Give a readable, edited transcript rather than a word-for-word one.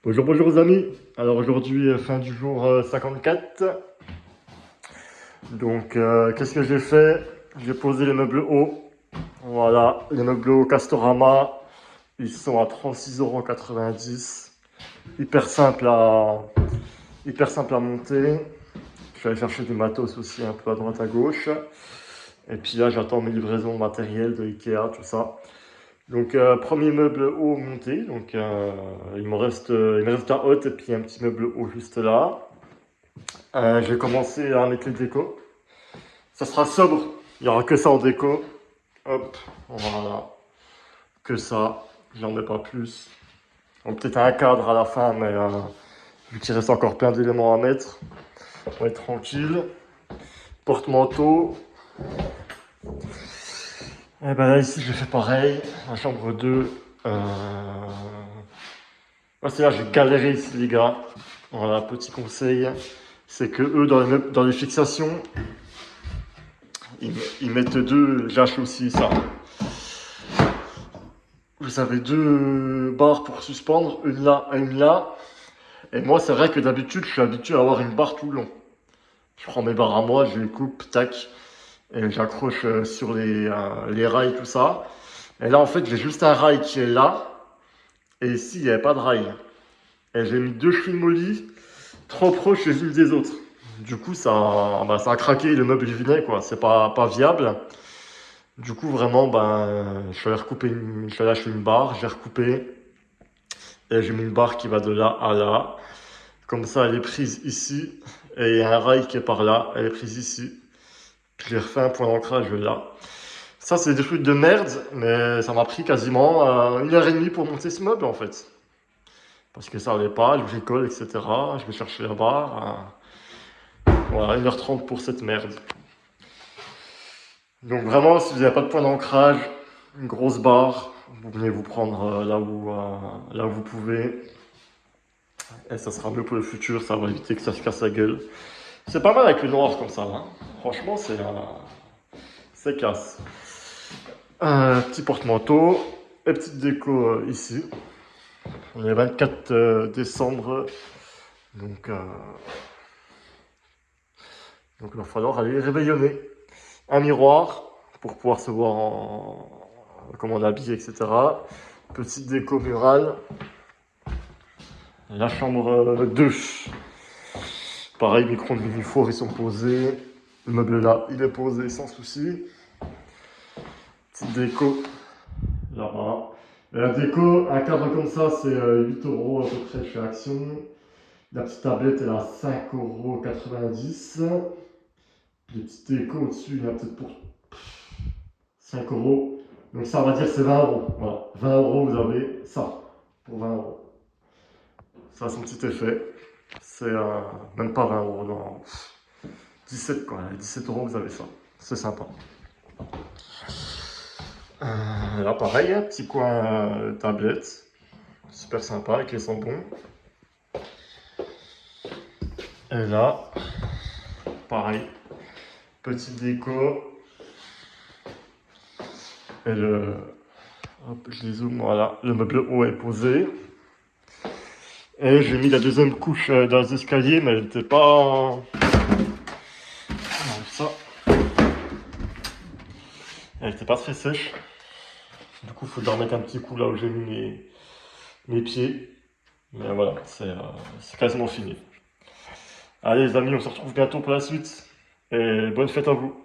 Bonjour, bonjour les amis. Alors aujourd'hui, fin du jour 54. Donc qu'est-ce que j'ai fait? J'ai posé les meubles hauts. Voilà, les meubles hauts Castorama. Ils sont à 36,90 €. Hyper simple à monter. Je suis allé chercher du matos aussi un peu à droite à gauche. Et puis là, j'attends mes livraisons matérielles de Ikea, tout ça. Donc premier meuble haut monté, donc il me reste un hot et puis un petit meuble haut juste là. Je vais commencer à mettre les décos. Ça sera sobre, il n'y aura que ça en déco. Hop, voilà, que ça, j'en mets pas plus. Donc peut-être un cadre à la fin, mais vu qu'il reste encore plein d'éléments à mettre, on va être tranquille. Porte-manteau. Et ben là ici je fais pareil, la chambre 2. C'est là, j'ai galéré ici, les gars. Voilà, petit conseil, c'est que eux, dans les fixations, ils mettent deux. J'ai acheté aussi ça. Vous avez deux barres pour suspendre, une là et une là. Et moi, c'est vrai que d'habitude, je suis habitué à avoir une barre tout le long. Je prends mes barres à moi, je les coupe, tac, et j'accroche sur les rails, tout ça. Et là, en fait, j'ai juste un rail qui est là. Et ici, il n'y avait pas de rail. Et j'ai mis deux chevilles mollies trop proches les unes des autres. Du coup, ça a craqué, le meuble venait, quoi. C'est pas viable. Du coup, vraiment, je suis allé acheter une barre, j'ai recoupé. Et j'ai mis une barre qui va de là à là. Comme ça, elle est prise ici. Et il y a un rail qui est par là, elle est prise ici. Puis j'ai refait un point d'ancrage là. Ça, c'est des trucs de merde, mais ça m'a pris quasiment 1 h 30 pour monter ce meuble, en fait. Parce que ça allait pas, je bricole, etc. Je vais chercher la barre. Voilà, 1 h 30 pour cette merde. Donc vraiment, si vous n'avez pas de point d'ancrage, une grosse barre, vous venez vous prendre là où vous pouvez. Et ça sera mieux pour le futur, ça va éviter que ça se casse la gueule. C'est pas mal avec le noir comme ça, hein. Franchement, c'est casse. Petit porte-manteau et petite déco ici. On est le 24 décembre, donc il va falloir aller réveillonner. Un miroir pour pouvoir se voir comment on est habillé, etc. Petite déco murale. La chambre 2. Pareil, micro-ondes, mini-four, ils sont posés. Le meuble là, il est posé sans souci. Petite déco là-bas. La déco, un cadre comme ça, c'est 8 € à peu près chez Action. La petite tablette, elle est à 5,90 €. Les petites décos au-dessus, il y en a peut-être pour 5 €. Donc ça, on va dire c'est 20 €. Voilà, 20 €, vous avez ça pour 20 €. Ça a son petit effet. C'est même pas 20 €, non. 17 quoi, 17 €, vous avez ça. C'est sympa. Là, pareil, un petit coin tablette. Super sympa avec les sambons. Et là, pareil, petite déco. Et hop, je les zoome, voilà, le meuble haut est posé. Et j'ai mis la deuxième couche dans les escaliers, mais elle n'était pas. Ça. Elle n'était pas très sèche. Du coup, il faut remettre un petit coup là où j'ai mis mes pieds. Mais voilà, c'est quasiment fini. Allez les amis, on se retrouve bientôt pour la suite. Et bonne fête à vous.